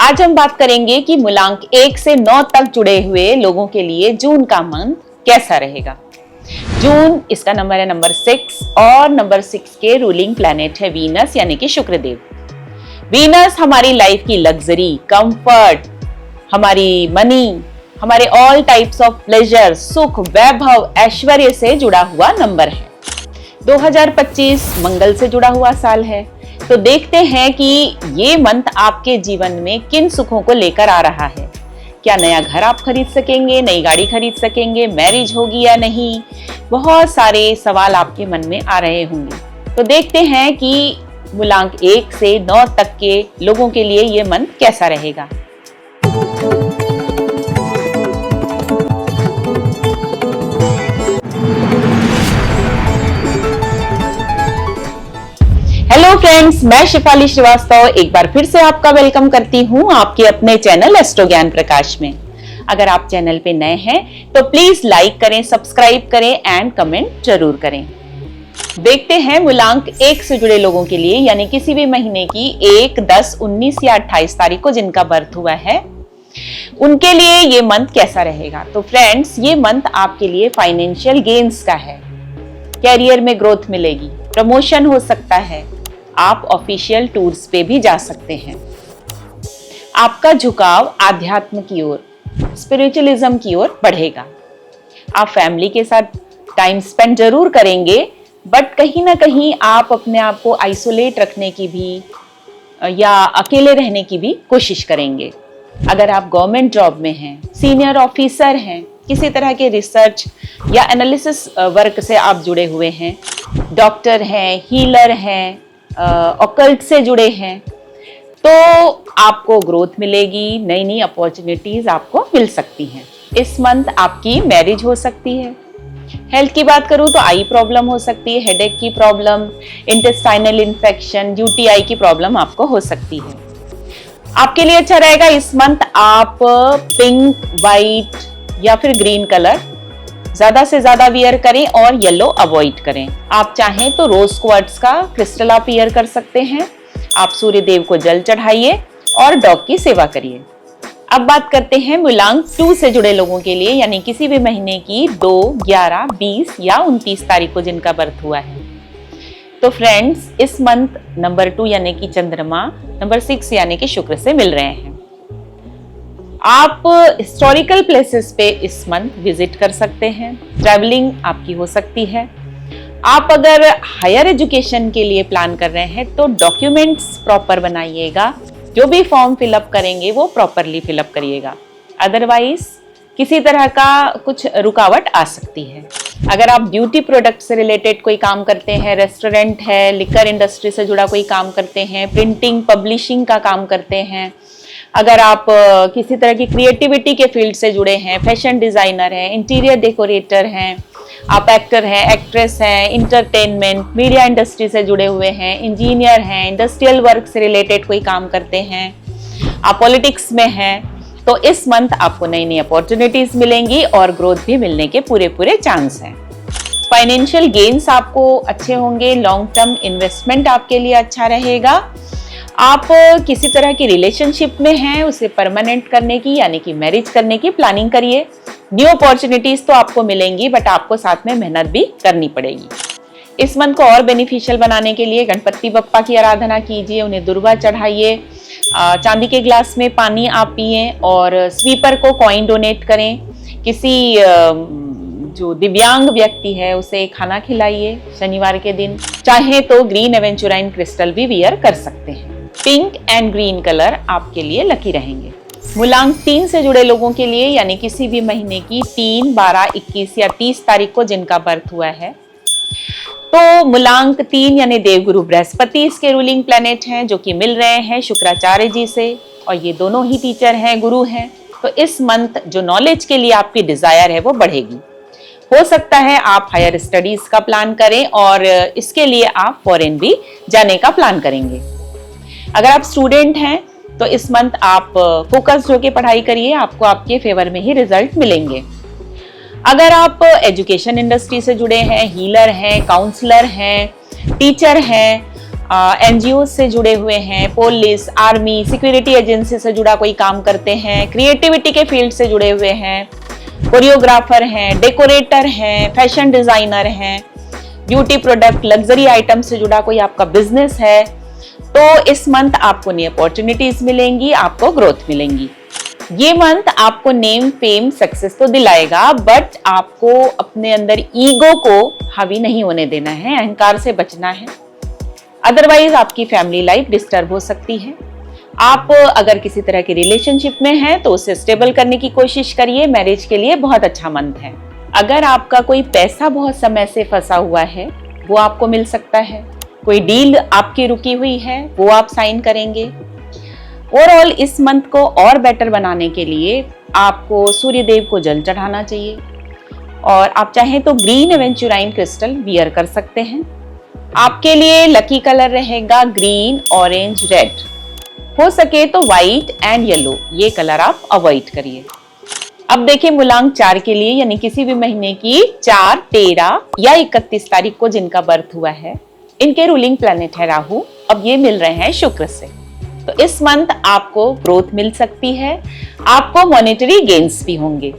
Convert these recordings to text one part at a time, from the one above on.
आज हम बात करेंगे कि मूलांक 1 से 9 तक जुड़े हुए लोगों के लिए जून का मंथ कैसा रहेगा। जून इसका नंबर है नंबर 6 और नंबर 6 के रूलिंग प्लैनेट है वीनस यानी कि शुक्रदेव। वीनस हमारी लाइफ की लग्जरी, कंफर्ट, हमारी मनी, हमारे ऑल टाइप्स ऑफ प्लेजर, सुख, वैभव, ऐश्वर्य से जुड़ा हुआ नंबर है। 2025 मंगल से जुड़ा हुआ साल है। तो देखते हैं कि ये मंथ आपके जीवन में किन सुखों को लेकर आ रहा है। क्या नया घर आप खरीद सकेंगे, नई गाड़ी खरीद सकेंगे, मैरिज होगी या नहीं, बहुत सारे सवाल आपके मन में आ रहे होंगे। तो देखते हैं कि मूलांक 1 से 9 तक के लोगों के लिए ये मंथ कैसा रहेगा। हेलो फ्रेंड्स, मैं शिफाली श्रीवास्तव एक बार फिर से आपका वेलकम करती हूं आपके अपने चैनल एस्ट्रो ज्ञान प्रकाश में। अगर आप चैनल पे नए हैं तो प्लीज लाइक करें, सब्सक्राइब करें एंड कमेंट जरूर करें। देखते हैं मूलांक 1 से जुड़े लोगों के लिए यानी किसी भी महीने की 1, 10, 19 या 28 तारीख को जिनका बर्थ हुआ है उनके लिए ये मंथ कैसा रहेगा। तो फ्रेंड्स, ये मंथ आपके लिए फाइनेंशियल गेन्स का है। कैरियर में ग्रोथ मिलेगी, प्रमोशन हो सकता है, आप ऑफिशियल टूर्स पे भी जा सकते हैं। आपका झुकाव आध्यात्म की ओर, स्पिरिचुअलिज्म की ओर बढ़ेगा। आप फैमिली के साथ टाइम स्पेंड जरूर करेंगे, बट कहीं ना कहीं आप अपने आप को आइसोलेट रखने की भी या अकेले रहने की भी कोशिश करेंगे। अगर आप गवर्नमेंट जॉब में हैं, सीनियर ऑफिसर हैं, किसी तरह के रिसर्च या एनालिसिस वर्क से आप जुड़े हुए हैं, डॉक्टर हैं, हीलर हैं, ऑकल्ट से जुड़े हैं, तो आपको ग्रोथ मिलेगी, नई नई अपॉर्चुनिटीज आपको मिल सकती हैं। इस मंथ आपकी मैरिज हो सकती है। हेल्थ की बात करूं तो आई प्रॉब्लम हो सकती है, हेडेक की प्रॉब्लम, इंटेस्टाइनल इन्फेक्शन, यूटीआई की प्रॉब्लम आपको हो सकती है। आपके लिए अच्छा रहेगा इस मंथ आप पिंक, वाइट या फिर ग्रीन कलर ज्यादा से ज्यादा वियर करें और येलो अवॉइड करें। आप चाहें तो रोज क्वार्ट्ज का क्रिस्टल आप वियर कर सकते हैं। आप सूर्य देव को जल चढ़ाइए और डॉग की सेवा करिए। अब बात करते हैं मूलांक 2 से जुड़े लोगों के लिए यानी किसी भी महीने की 2, 11, 20 या 29 तारीख को जिनका बर्थ हुआ है। तो फ्रेंड्स, इस मंथ नंबर 2 यानी कि चंद्रमा, नंबर 6 यानी कि शुक्र से मिल रहे हैं। आप हिस्टोरिकल प्लेसेस पे इस मंथ विजिट कर सकते हैं। ट्रैवलिंग आपकी हो सकती है। आप अगर हायर एजुकेशन के लिए प्लान कर रहे हैं तो डॉक्यूमेंट्स प्रॉपर बनाइएगा। जो भी फॉर्म फिलअप करेंगे वो प्रॉपरली फिलअप करिएगा, अदरवाइज किसी तरह का कुछ रुकावट आ सकती है। अगर आप ब्यूटी प्रोडक्ट से रिलेटेड कोई काम करते हैं, रेस्टोरेंट है, लिकर इंडस्ट्री से जुड़ा कोई काम करते हैं, प्रिंटिंग पब्लिशिंग का काम करते हैं, अगर आप किसी तरह की क्रिएटिविटी के फील्ड से जुड़े हैं, फैशन डिजाइनर हैं, इंटीरियर डेकोरेटर हैं, आप एक्टर हैं, एक्ट्रेस हैं, इंटरटेनमेंट, मीडिया इंडस्ट्री से जुड़े हुए हैं, इंजीनियर हैं, इंडस्ट्रियल वर्क से रिलेटेड कोई काम करते हैं, आप पॉलिटिक्स में हैं, तो इस मंथ आपको नई नई अपॉर्चुनिटीज मिलेंगी और ग्रोथ भी मिलने के पूरे चांस हैं। फाइनेंशियल गेन्स आपको अच्छे होंगे। लॉन्ग टर्म इन्वेस्टमेंट आपके लिए अच्छा रहेगा। आप किसी तरह की रिलेशनशिप में हैं, उसे परमानेंट करने की यानी कि मैरिज करने की प्लानिंग करिए। न्यू अपॉर्चुनिटीज तो आपको मिलेंगी, बट आपको साथ में मेहनत भी करनी पड़ेगी। इस मंथ को और बेनिफिशियल बनाने के लिए गणपति बप्पा की आराधना कीजिए, उन्हें दुर्वा चढ़ाइए, चांदी के ग्लास में पानी आप पिए और स्वीपर को कॉइन डोनेट करें। किसी जो दिव्यांग व्यक्ति है उसे खाना खिलाइए शनिवार के दिन। चाहे तो ग्रीन एवेंचुराइन क्रिस्टल भी वियर कर सकते हैं। पिंक एंड ग्रीन कलर आपके लिए लकी रहेंगे। मूलांक 3 से जुड़े लोगों के लिए यानी किसी भी महीने की 3, 12, 21 या 30 तारीख को जिनका बर्थ हुआ है, तो मूलांक 3 यानी देवगुरु बृहस्पति इसके रूलिंग प्लैनेट हैं, जो कि मिल रहे हैं शुक्राचार्य जी से, और ये दोनों ही टीचर हैं, गुरु हैं। तो इस मंथ जो नॉलेज के लिए आपकी डिजायर है वो बढ़ेगी। हो सकता है आप हायर स्टडीज का प्लान करें और इसके लिए आप फॉरेन भी जाने का प्लान करेंगे। अगर आप स्टूडेंट हैं तो इस मंथ आप फोकस्ड होकर पढ़ाई करिए, आपको आपके फेवर में ही रिजल्ट मिलेंगे। अगर आप एजुकेशन इंडस्ट्री से जुड़े हैं, हीलर हैं, काउंसलर हैं, टीचर हैं, एनजीओ से जुड़े हुए हैं, पुलिस, आर्मी, सिक्योरिटी एजेंसी से जुड़ा कोई काम करते हैं, क्रिएटिविटी के फील्ड से जुड़े हुए हैं, कोरियोग्राफर हैं, डेकोरेटर हैं, फैशन डिजाइनर हैं, ब्यूटी प्रोडक्ट, लग्जरी आइटम से जुड़ा कोई आपका बिजनेस है, तो इस मंथ आपको नई अपॉर्चुनिटीज मिलेंगी, आपको ग्रोथ मिलेंगी। ये मंथ आपको नेम, फेम, सक्सेस तो दिलाएगा, बट आपको अपने अंदर ईगो को हावी नहीं होने देना है, अहंकार से बचना है। अदरवाइज आपकी फैमिली लाइफ डिस्टर्ब हो सकती है। आप अगर किसी तरह की रिलेशनशिप में हैं तो उसे स्टेबल करने की कोशिश करिए। मैरिज के लिए बहुत अच्छा मंथ है। अगर आपका कोई पैसा बहुत समय से फंसा हुआ है वो आपको मिल सकता है। कोई डील आपकी रुकी हुई है वो आप साइन करेंगे। ओवरऑल इस मंथ को और बेटर बनाने के लिए आपको सूर्य देव को जल चढ़ाना चाहिए और आप चाहें तो ग्रीन एवेंचुराइन क्रिस्टल वियर कर सकते हैं। आपके लिए लकी कलर रहेगा ग्रीन, ऑरेंज, रेड। हो सके तो व्हाइट एंड येलो, ये कलर आप अवॉइड करिए। अब देखिए मूलांक 4 के लिए, यानी किसी भी महीने की 4, 13 या 31 तारीख को जिनका बर्थ हुआ है, इनके रूलिंग प्लैनेट है राहु। अब ये मिल रहे हैं शुक्र से, तो इस मंथ आपको ग्रोथ मिल सकती है, आपको मॉनेटरी गेन्स भी होंगे।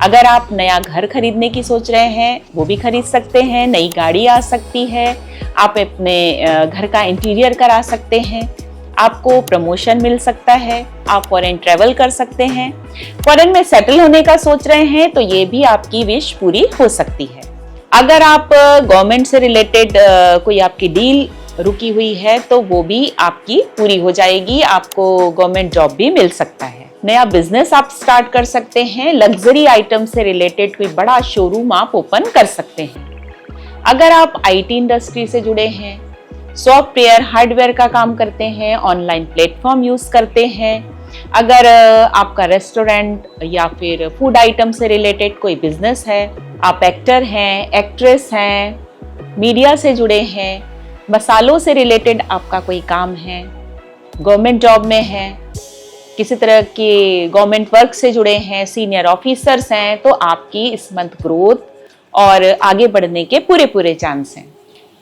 अगर आप नया घर खरीदने की सोच रहे हैं वो भी खरीद सकते हैं, नई गाड़ी आ सकती है, आप अपने घर का इंटीरियर करा सकते हैं, आपको प्रमोशन मिल सकता है, आप फॉरेन ट्रेवल कर सकते हैं, फॉरेन में सेटल होने का सोच रहे हैं तो ये भी आपकी विश पूरी हो सकती है। अगर आप गवर्नमेंट से रिलेटेड कोई आपकी डील रुकी हुई है तो वो भी आपकी पूरी हो जाएगी, आपको गवर्नमेंट जॉब भी मिल सकता है। नया बिजनेस आप स्टार्ट कर सकते हैं, लग्जरी आइटम से रिलेटेड कोई बड़ा शोरूम आप ओपन कर सकते हैं। अगर आप आईटी इंडस्ट्री से जुड़े हैं, सॉफ्टवेयर, हार्डवेयर का काम करते हैं, ऑनलाइन प्लेटफॉर्म यूज करते हैं, अगर आपका रेस्टोरेंट या फिर फूड आइटम से रिलेटेड कोई बिजनेस है, आप एक्टर हैं, एक्ट्रेस हैं, मीडिया से जुड़े हैं, मसालों से रिलेटेड आपका कोई काम है, गवर्नमेंट जॉब में है, किसी तरह के गवर्नमेंट वर्क से जुड़े हैं, सीनियर ऑफिसर्स हैं, तो आपकी इस मंथ ग्रोथ और आगे बढ़ने के पूरे चांस हैं।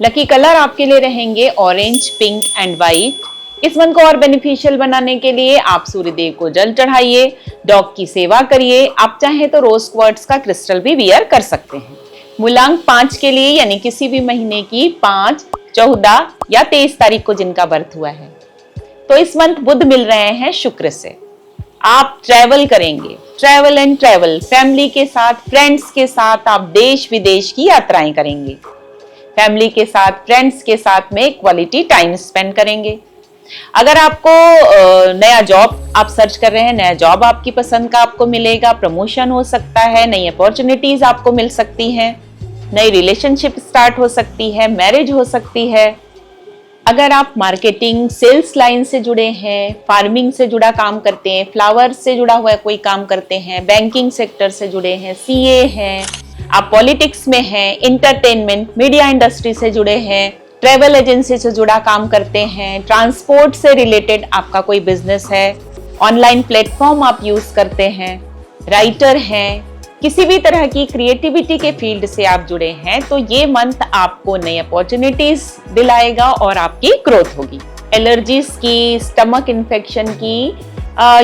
लकी कलर आपके लिए रहेंगे ऑरेंज, पिंक एंड वाइट। इस मंथ को और बेनिफिशियल बनाने के लिए आप सूर्यदेव को जल चढ़ाइए, डॉग की सेवा करिए। आप चाहें तो रोज क्वार्ट्ज का क्रिस्टल भी वियर कर सकते हैं। मूलांक 5 के लिए, यानी किसी भी महीने की 5, 14 या 23 तारीख को जिनका बर्थ हुआ है, तो इस मंथ बुध मिल रहे हैं शुक्र से। आप ट्रैवल करेंगे, ट्रैवल एंड ट्रैवल, फैमिली के साथ, फ्रेंड्स के साथ आप देश विदेश की यात्राएं करेंगे। फैमिली के साथ, फ्रेंड्स के साथ में क्वालिटी टाइम स्पेंड करेंगे। अगर आपको नया जॉब आप सर्च कर रहे हैं, नया जॉब आपकी पसंद का आपको मिलेगा, प्रमोशन हो सकता है, नई अपॉर्चुनिटीज आपको मिल सकती हैं, नई रिलेशनशिप स्टार्ट हो सकती है, मैरिज हो सकती है। अगर आप मार्केटिंग, सेल्स लाइन से जुड़े हैं, फार्मिंग से जुड़ा काम करते हैं, फ्लावर्स से जुड़ा हुआ कोई काम करते हैं, बैंकिंग सेक्टर से जुड़े हैं, सीए हैं, आप पॉलिटिक्स में हैं, इंटरटेनमेंट, मीडिया इंडस्ट्री से जुड़े हैं, ट्रैवल एजेंसी से जुड़ा काम करते हैं, ट्रांसपोर्ट से रिलेटेड आपका कोई बिजनेस है, ऑनलाइन प्लेटफॉर्म आप यूज करते हैं, राइटर हैं, किसी भी तरह की क्रिएटिविटी के फील्ड से आप जुड़े हैं, तो ये मंथ आपको नई अपॉर्चुनिटीज दिलाएगा और आपकी ग्रोथ होगी। एलर्जीज की, स्टमक इन्फेक्शन की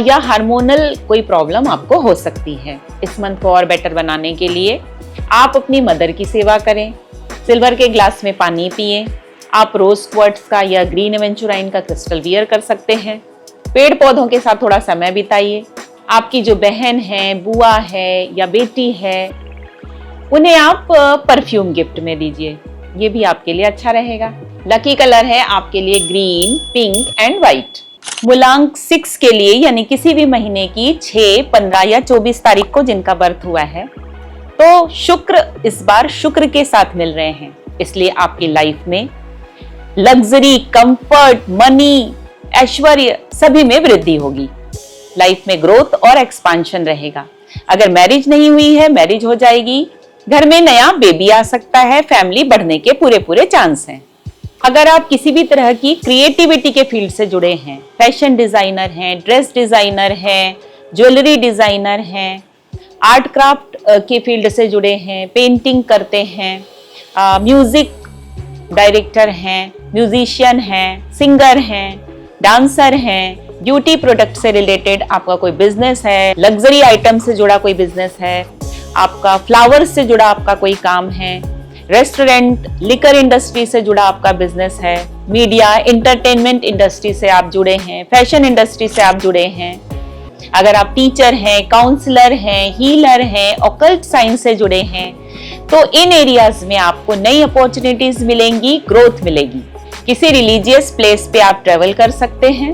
या हार्मोनल कोई प्रॉब्लम आपको हो सकती है। इस मंथ को और बेटर बनाने के लिए आप अपनी मदर की सेवा करें, सिल्वर के ग्लास में पानी पिएं, आप रोज क्वार्ट्ज का या ग्रीन एवेंचुराइन का क्रिस्टल वियर कर सकते हैं, पेड़ पौधों के साथ थोड़ा समय बिताइए। आपकी जो बहन है, बुआ है या बेटी है, उन्हें आप परफ्यूम गिफ्ट में दीजिए, ये भी आपके लिए अच्छा रहेगा। लकी कलर है आपके लिए ग्रीन, पिंक एंड व्हाइट। मूलांक 6 के लिए, यानी किसी भी महीने की 6, 15 या 24 तारीख को जिनका बर्थ हुआ है, तो शुक्र इस बार शुक्र के साथ मिल रहे हैं, इसलिए आपकी लाइफ में लग्जरी, कंफर्ट, मनी, ऐश्वर्य सभी में वृद्धि होगी। लाइफ में ग्रोथ और एक्सपांशन रहेगा। अगर मैरिज नहीं हुई है, मैरिज हो जाएगी, घर में नया बेबी आ सकता है, फैमिली बढ़ने के पूरे चांस हैं। अगर आप किसी भी तरह की क्रिएटिविटी के फील्ड से जुड़े हैं, फैशन डिजाइनर हैं, ड्रेस डिजाइनर हैं, ज्वेलरी डिजाइनर हैं, आर्ट क्राफ्ट के फील्ड से जुड़े हैं, पेंटिंग करते हैं, म्यूजिक डायरेक्टर हैं, म्यूजिशियन हैं, सिंगर हैं, डांसर हैं, ब्यूटी प्रोडक्ट से रिलेटेड आपका कोई बिजनेस है, लग्जरी आइटम से जुड़ा कोई बिजनेस है, आपका फ्लावर्स से जुड़ा आपका कोई काम है, रेस्टोरेंट, लिकर इंडस्ट्री से जुड़ा आपका बिजनेस है, मीडिया, एंटरटेनमेंट इंडस्ट्री से आप जुड़े हैं, फैशन इंडस्ट्री से आप जुड़े हैं, अगर आप टीचर हैं, काउंसलर हैं, हीलर हैं, ऑकल्ट साइंस से जुड़े हैं, तो इन एरियाज में आपको नई अपॉर्चुनिटीज मिलेंगी, ग्रोथ मिलेगी। किसी रिलीजियस प्लेस पे आप ट्रेवल कर सकते हैं,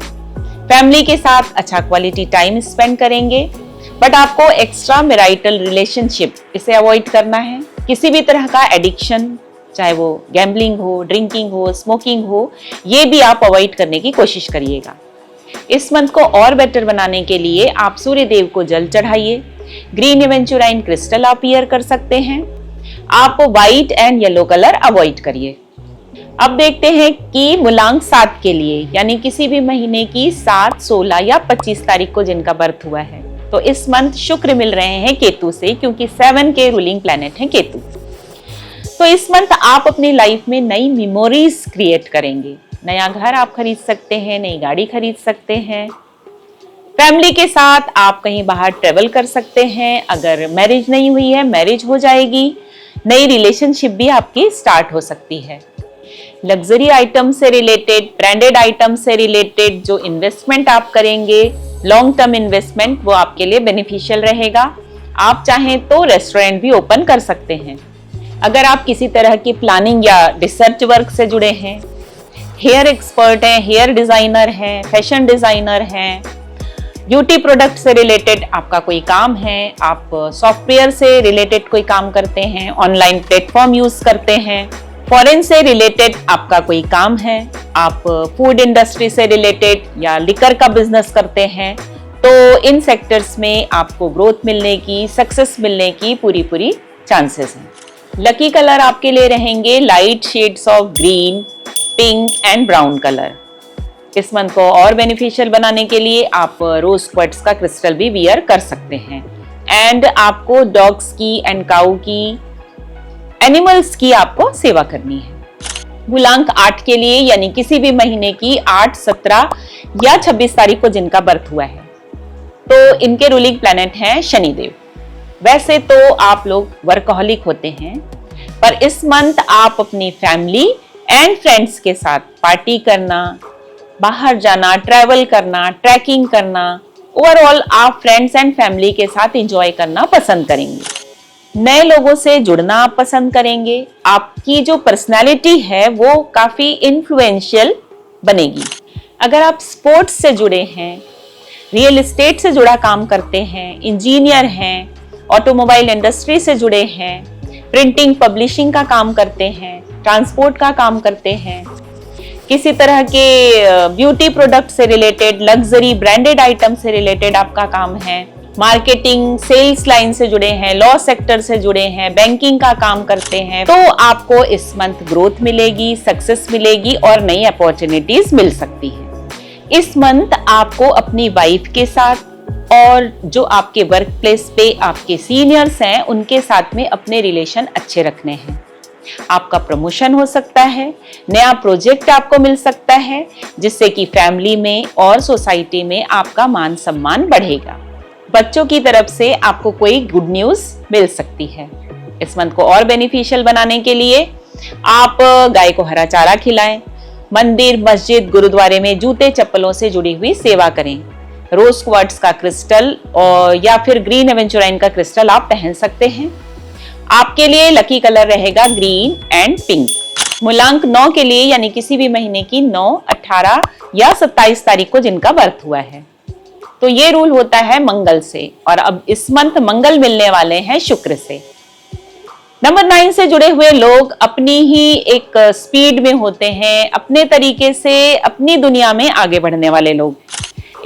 फैमिली के साथ अच्छा क्वालिटी टाइम स्पेंड करेंगे, बट आपको एक्स्ट्रा मैरिटल रिलेशनशिप इसे अवॉइड करना है। किसी भी तरह का एडिक्शन, चाहे वो गैम्बलिंग हो, ड्रिंकिंग हो, स्मोकिंग हो, ये भी आप अवॉइड करने की कोशिश करिएगा। इस मंथ को और बेटर बनाने के लिए आप सूर्य देव को जल चढ़ाइए। ग्रीन एवेंचुराइन क्रिस्टल आप वियर कर सकते हैं। आप white and yellow colour avoid करिए। अब देखते हैं कि मूलांक 7 के लिए, यानी किसी भी महीने की 7, 16 या 25 तारीख को जिनका बर्थ हुआ है, तो इस मंथ शुक्र मिल रहे हैं केतु से, क्योंकि 7 के रूलिंग प्लैनेट है केतु। तो इस मंथ आप अपनी लाइफ में नई मेमोरीज क्रिएट करेंगे। नया घर आप खरीद सकते हैं, नई गाड़ी खरीद सकते हैं, फैमिली के साथ आप कहीं बाहर ट्रेवल कर सकते हैं। अगर मैरिज नहीं हुई है, मैरिज हो जाएगी, नई रिलेशनशिप भी आपकी स्टार्ट हो सकती है। लग्जरी आइटम से रिलेटेड, ब्रांडेड आइटम से रिलेटेड जो इन्वेस्टमेंट आप करेंगे, लॉन्ग टर्म इन्वेस्टमेंट, वो आपके लिए बेनिफिशियल रहेगा। आप चाहें तो रेस्टोरेंट भी ओपन कर सकते हैं। अगर आप किसी तरह की प्लानिंग या रिसर्च वर्क से जुड़े हैं, हेयर एक्सपर्ट हैं, हेयर डिजाइनर हैं, फैशन डिजाइनर हैं, ब्यूटी प्रोडक्ट से रिलेटेड आपका कोई काम है, आप सॉफ्टवेयर से रिलेटेड कोई काम करते हैं, ऑनलाइन प्लेटफॉर्म यूज करते हैं, फॉरेन से रिलेटेड आपका कोई काम है, आप फूड इंडस्ट्री से रिलेटेड या लिकर का बिजनेस करते हैं, तो इन सेक्टर्स में आपको ग्रोथ मिलने की, सक्सेस मिलने की पूरी चांसेस हैं। लकी कलर आपके लिए रहेंगे light shades of green, pink and brown colour. इस मंथ को और बेनिफिशियल बनाने के लिए आप रोज क्वार्ट्ज का क्रिस्टल भी वियर कर सकते हैं। एंड आपको डॉग्स की एंड काऊ की, एनिमल्स की आपको सेवा करनी है। मूलांक 8 के लिए, यानी किसी भी महीने की 8, 17 या 26 तारीख को जिनका बर्थ हुआ है, तो इनके रूलिंग प्लैनेट हैं शनिदेव। वैसे तो आप लोग वर्कहॉलिक होते हैं, पर इस मंथ आप अपनी फैमिली एंड फ्रेंड्स के साथ पार्टी करना, बाहर जाना, ट्रैवल करना, ट्रैकिंग करना, ओवरऑल आप फ्रेंड्स एंड फैमिली के साथ एंजॉय करना पसंद करेंगे। नए लोगों से जुड़ना आप पसंद करेंगे। आपकी जो पर्सनालिटी है वो काफी इन्फ्लुएंशियल बनेगी। अगर आप स्पोर्ट्स से जुड़े हैं, रियल एस्टेट से जुड़ा काम करते हैं, इंजीनियर हैं, ऑटोमोबाइल इंडस्ट्री से जुड़े हैं, प्रिंटिंग पब्लिशिंग का काम करते हैं, ट्रांसपोर्ट का काम करते हैं, किसी तरह के ब्यूटी प्रोडक्ट से रिलेटेड, लग्जरी ब्रांडेड आइटम से रिलेटेड आपका काम है, मार्केटिंग सेल्स लाइन से जुड़े हैं, लॉ सेक्टर से जुड़े हैं, बैंकिंग का काम करते हैं, तो आपको इस मंथ ग्रोथ मिलेगी, सक्सेस मिलेगी और नई अपॉर्चुनिटीज मिल सकती है। इस मंथ आपको अपनी वाइफ के साथ और जो आपके वर्क प्लेस पे आपके सीनियर्स हैं उनके साथ में अपने रिलेशन अच्छे रखने हैं। आपका प्रमोशन हो सकता है, नया प्रोजेक्ट आपको मिल सकता है, जिससे कि फैमिली में और सोसाइटी में आपका मान सम्मान बढ़ेगा। बच्चों की तरफ से आपको कोई गुड न्यूज मिल सकती है। इस मंथ को और बेनिफिशियल बनाने के लिए आप गाय को हरा चारा खिलाएं, मंदिर, मस्जिद, गुरुद्वारे में जूते चप्पलों से जुड़ी हुई सेवा करें, रोज क्वार्ट्ज का क्रिस्टल और या फिर ग्रीन एवेंचुराइन का क्रिस्टल आप पहन सकते हैं। आपके लिए लकी कलर रहेगा ग्रीन एंड पिंक। मूलांक 9 के लिए, यानी किसी भी महीने की 9, 18 या 27 तारीख को जिनका बर्थ हुआ है, तो ये रूल होता है मंगल से, और अब इस मंथ मंगल मिलने वाले हैं शुक्र से। नंबर 9 से जुड़े हुए लोग अपनी ही एक स्पीड में होते हैं, अपने तरीके से अपनी दुनिया में आगे बढ़ने वाले लोग।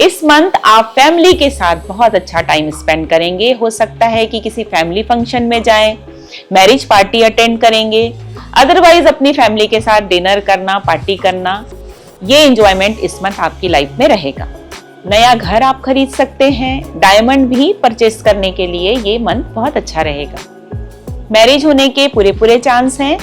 इस मंथ आप फैमिली के साथ बहुत अच्छा टाइम स्पेंड करेंगे। हो सकता है कि किसी फैमिली फंक्शन में जाएं, मैरिज पार्टी अटेंड करेंगे, अदरवाइज अपनी फैमिली के साथ डिनर करना, पार्टी करना, ये एंजॉयमेंट इस मंथ आपकी लाइफ में रहेगा। नया घर आप खरीद सकते हैं, डायमंड भी परचेस करने के लिए ये मंथ बहुत अच्छा रहेगा। मैरिज होने के पूरे चांस हैं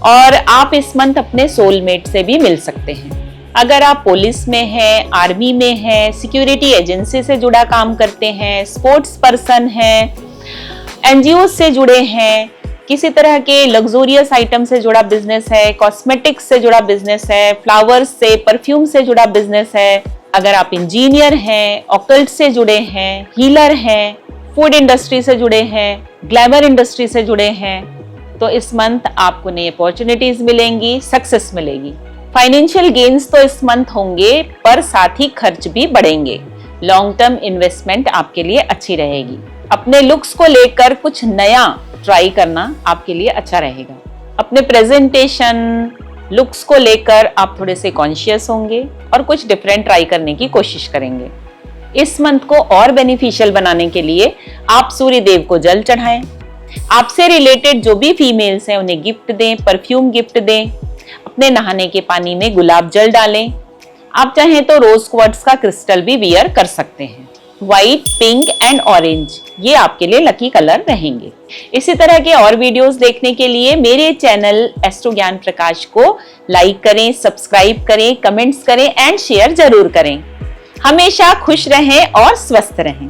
और आप इस मंथ अपने सोलमेट से भी मिल सकते हैं। अगर आप पुलिस में हैं, आर्मी में हैं, सिक्योरिटी एजेंसी से जुड़ा काम करते हैं, स्पोर्ट्स पर्सन हैं, एनजीओ से जुड़े हैं, किसी तरह के लग्जोरियस आइटम से जुड़ा बिजनेस है, कॉस्मेटिक्स से जुड़ा बिजनेस है, फ्लावर्स से, परफ्यूम से जुड़ा बिजनेस है, अगर आप इंजीनियर हैं, ऑकल्ट से जुड़े हैं, हीलर हैं, फूड इंडस्ट्री से जुड़े हैं, ग्लैमर इंडस्ट्री से जुड़े हैं, तो इस मंथ आपको नई अपॉर्चुनिटीज मिलेंगी, सक्सेस मिलेगी। फाइनेंशियल गेन्स तो इस मंथ होंगे, पर साथ ही खर्च भी बढ़ेंगे। लॉन्ग टर्म इन्वेस्टमेंट आपके लिए अच्छी रहेगी। अपने लुक्स को लेकर कुछ नया ट्राई करना आपके लिए अच्छा रहेगा। अपने प्रेजेंटेशन, लुक्स को लेकर आप थोड़े से कॉन्शियस होंगे और कुछ डिफरेंट ट्राई करने की कोशिश करेंगे। इस मंथ को और बेनिफिशियल बनाने के लिए आप सूर्य देव को जल चढ़ाएं। आपसे रिलेटेड जो भी फीमेल्स हैं उन्हें गिफ्ट दें, परफ्यूम गिफ्ट दें। अपने नहाने के पानी में गुलाब जल डालें। आप चाहें तो रोज क्वार्ट्ज का क्रिस्टल भी वियर कर सकते हैं। व्हाइट, पिंक एंड ऑरेंज ये आपके लिए लकी कलर रहेंगे। इसी तरह के और वीडियोस देखने के लिए मेरे चैनल एस्ट्रो ज्ञान प्रकाश को लाइक करें, सब्सक्राइब करें, कमेंट्स करें एंड शेयर जरूर करें। हमेशा खुश रहें और स्वस्थ रहें।